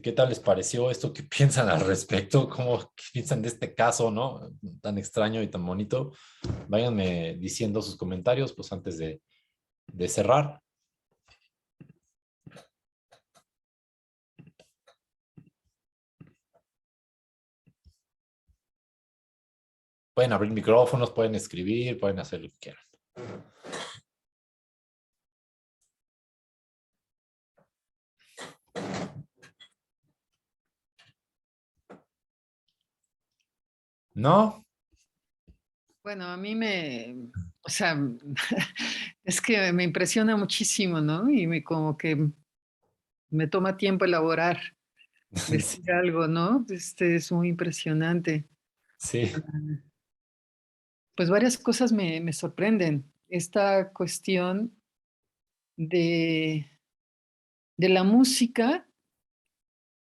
Speaker 1: ¿Qué tal les pareció esto? ¿Qué piensan al respecto? ¿Qué piensan de este caso, no? Tan extraño y tan bonito. Váyanme diciendo sus comentarios, pues antes de cerrar. Pueden abrir micrófonos, pueden escribir, pueden hacer lo que quieran. ¿No?
Speaker 2: Bueno, a mí o sea, es que me impresiona muchísimo, ¿no? Y como que me toma tiempo elaborar, decir algo, ¿no? Es muy impresionante.
Speaker 1: Sí.
Speaker 2: Pues varias cosas me sorprenden. Esta cuestión de la música,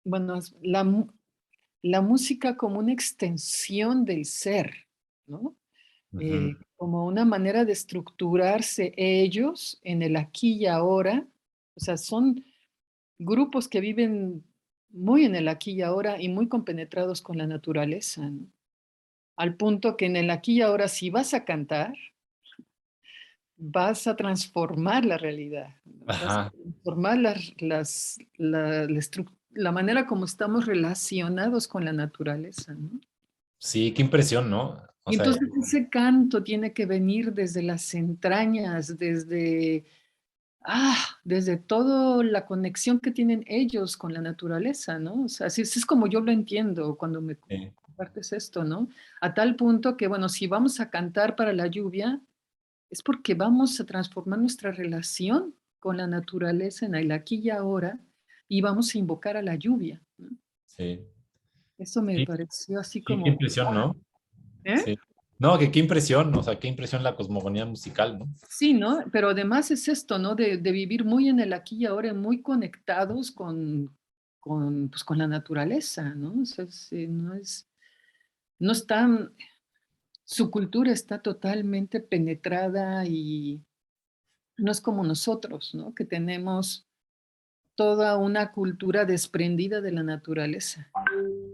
Speaker 2: bueno, la música como una extensión del ser, ¿no? Como una manera de estructurarse ellos en el aquí y ahora. O sea, son grupos que viven muy en el aquí y ahora y muy compenetrados con la naturaleza, ¿no? Al punto que en el aquí y ahora, si vas a cantar, vas a transformar la realidad, vas a transformar la manera como estamos relacionados con la naturaleza, ¿no?
Speaker 1: Sí, qué impresión, ¿no?
Speaker 2: Y entonces ese canto tiene que venir desde las entrañas, desde desde toda la conexión que tienen ellos con la naturaleza, ¿no? O sea, así es como yo lo entiendo cuando me compartes esto, ¿no? A tal punto que, bueno, si vamos a cantar para la lluvia, es porque vamos a transformar nuestra relación con la naturaleza en el aquí y ahora y vamos a invocar a la lluvia, ¿no?
Speaker 1: Sí.
Speaker 2: Eso me
Speaker 1: Sí,
Speaker 2: pareció así
Speaker 1: sí,
Speaker 2: como...
Speaker 1: qué impresión, ¿no?
Speaker 2: ¿Eh?
Speaker 1: Sí. No, que qué impresión, o sea, qué impresión la cosmogonía musical, ¿no?
Speaker 2: Sí, ¿no? Pero además es esto, ¿no? De vivir muy en el aquí y ahora, muy conectados pues, con la naturaleza, ¿no? O sea, no están, su cultura está totalmente penetrada y no es como nosotros, ¿no? Que tenemos toda una cultura desprendida de la naturaleza.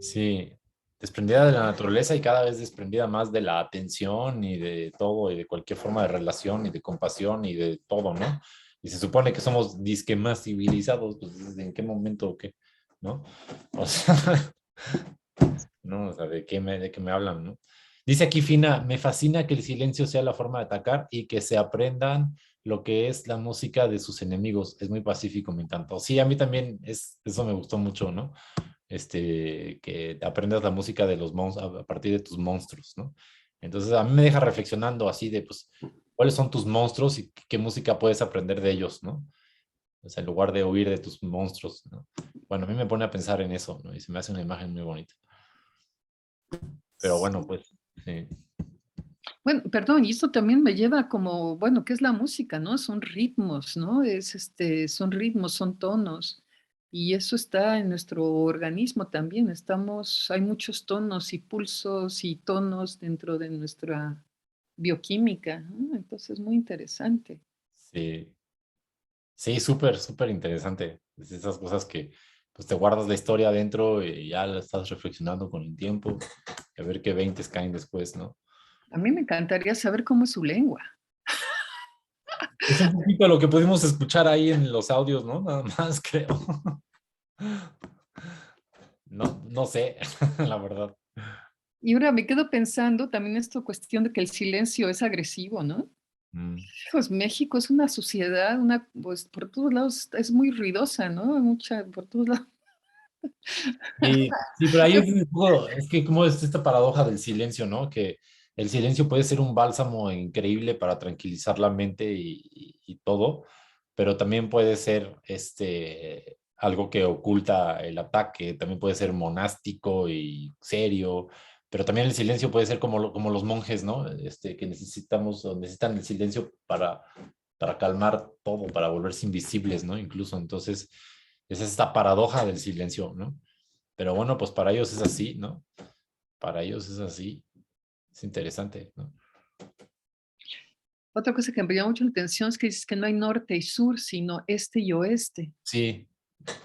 Speaker 1: Sí, desprendida de la naturaleza y cada vez desprendida más de la atención y de todo y de cualquier forma de relación y de compasión y de todo, ¿no? Y se supone que somos disque más civilizados, pues ¿en qué momento o qué? ¿No? O sea, ¿no? O sea, de qué me hablan, ¿no? Dice aquí Fina, me fascina que el silencio sea la forma de atacar y que se aprendan lo que es la música de sus enemigos. Es muy pacífico, me encantó. Sí, a mí también eso me gustó mucho, ¿no? Que aprendas la música de los monstruos a partir de tus monstruos, ¿no? Entonces a mí me deja reflexionando así de, pues, ¿cuáles son tus monstruos y qué música puedes aprender de ellos, ¿no? O sea, en lugar de huir de tus monstruos, ¿no? Bueno, a mí me pone a pensar en eso, ¿no? Y se me hace una imagen muy bonita. Pero bueno, pues, sí.
Speaker 2: Bueno, perdón, y esto también me lleva como, bueno, ¿qué es la música, no? Son ritmos, ¿no? Son ritmos, son tonos. Y eso está en nuestro organismo también. Hay muchos tonos y pulsos y tonos dentro de nuestra bioquímica, ¿no? Entonces, muy interesante.
Speaker 1: Sí, sí, súper, súper interesante. Es esas cosas que pues te guardas la historia adentro y ya la estás reflexionando con el tiempo, a ver qué veintes caen después, ¿no?
Speaker 2: A mí me encantaría saber cómo es su lengua.
Speaker 1: Es un poquito lo que pudimos escuchar ahí en los audios, ¿no? Nada más, creo. No, no sé, la verdad.
Speaker 2: Y ahora me quedo pensando también esta cuestión de que el silencio es agresivo, ¿no?
Speaker 1: Mm.
Speaker 2: Pues México es una sociedad, pues por todos lados es muy ruidosa, ¿no? Por todos lados.
Speaker 1: Sí, sí, pero ahí es, es que como es esta paradoja del silencio, ¿no? Que el silencio puede ser un bálsamo increíble para tranquilizar la mente y todo, pero también puede ser algo que oculta el ataque, también puede ser monástico y serio, pero también el silencio puede ser como los monjes, ¿no? Que necesitan el silencio para calmar todo, para volverse invisibles, ¿no? Incluso, entonces, es esta paradoja del silencio, ¿no? Pero bueno, pues para ellos es así, ¿no? Para ellos es así. Es interesante, ¿no?
Speaker 2: Otra cosa que me llama mucho la atención es que dices que no hay norte y sur, sino este y oeste.
Speaker 1: Sí,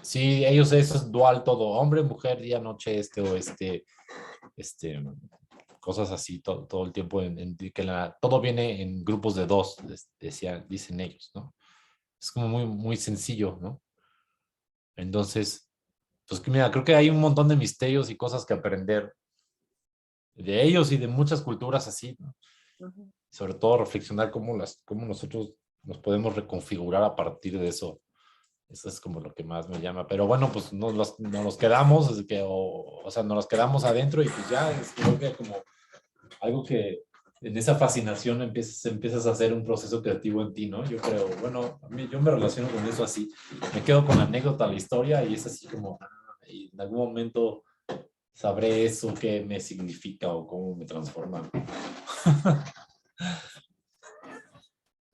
Speaker 1: sí, ellos eso es dual todo, hombre, mujer, día, noche, oeste, cosas así todo el tiempo, todo viene en grupos de dos, dicen ellos, ¿no? Es como muy, muy sencillo, ¿no? Entonces, pues mira, creo que hay un montón de misterios y cosas que aprender de ellos y de muchas culturas así, ¿no?
Speaker 2: Ujú.
Speaker 1: Sobre todo reflexionar cómo nosotros nos podemos reconfigurar a partir de eso. Eso es como lo que más me llama. Pero bueno, pues nos los quedamos, o sea, nos los quedamos adentro y pues ya, creo que como algo que en esa fascinación empiezas a hacer un proceso creativo en ti, ¿no? Yo creo, bueno, yo me relaciono con eso así. Me quedo con la anécdota, la historia y es así como, y en algún momento sabré eso, qué me significa o cómo me transforma.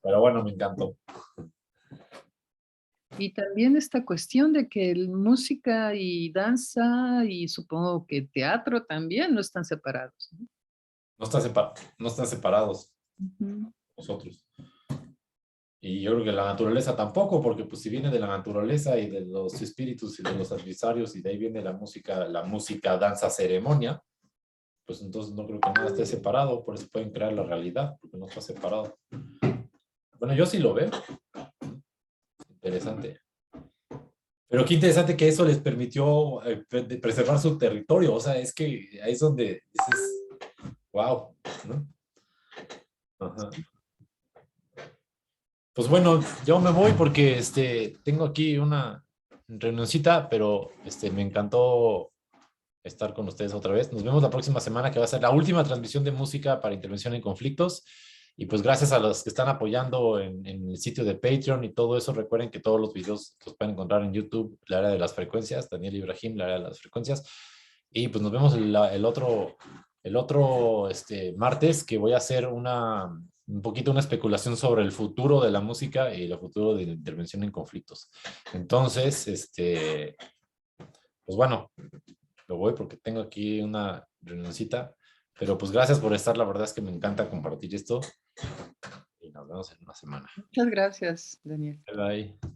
Speaker 1: Pero bueno, me encantó.
Speaker 2: Y también esta cuestión de que música y danza y supongo que teatro también no están separados, ¿no?
Speaker 1: No están separados
Speaker 2: Ujú.
Speaker 1: nosotros. Y yo creo que la naturaleza tampoco, porque pues si viene de la naturaleza y de los espíritus y de los adversarios y de ahí viene la música, danza, ceremonia, pues entonces no creo que nada esté separado, por eso pueden crear la realidad, porque no está separado. Bueno, yo sí lo veo. Interesante. Pero qué interesante que eso les permitió preservar su territorio. O sea, es que ahí es donde dices, wow, ¿no? Ajá. Pues bueno, yo me voy porque tengo aquí una reunioncita, pero me encantó estar con ustedes otra vez. Nos vemos la próxima semana, que va a ser la última transmisión de música para intervención en conflictos. Y pues gracias a los que están apoyando en el sitio de Patreon y todo eso. Recuerden que todos los videos los pueden encontrar en YouTube, la área de las frecuencias, Daniel Ibrahim, la área de las frecuencias. Y pues nos vemos el otro martes, que voy a hacer un poquito una especulación sobre el futuro de la música y el futuro de la intervención en conflictos. Entonces, pues bueno, me voy porque tengo aquí una reunioncita, pero pues gracias por estar, la verdad es que me encanta compartir esto y nos vemos en una semana.
Speaker 2: Muchas gracias, Daniel.
Speaker 1: Bye.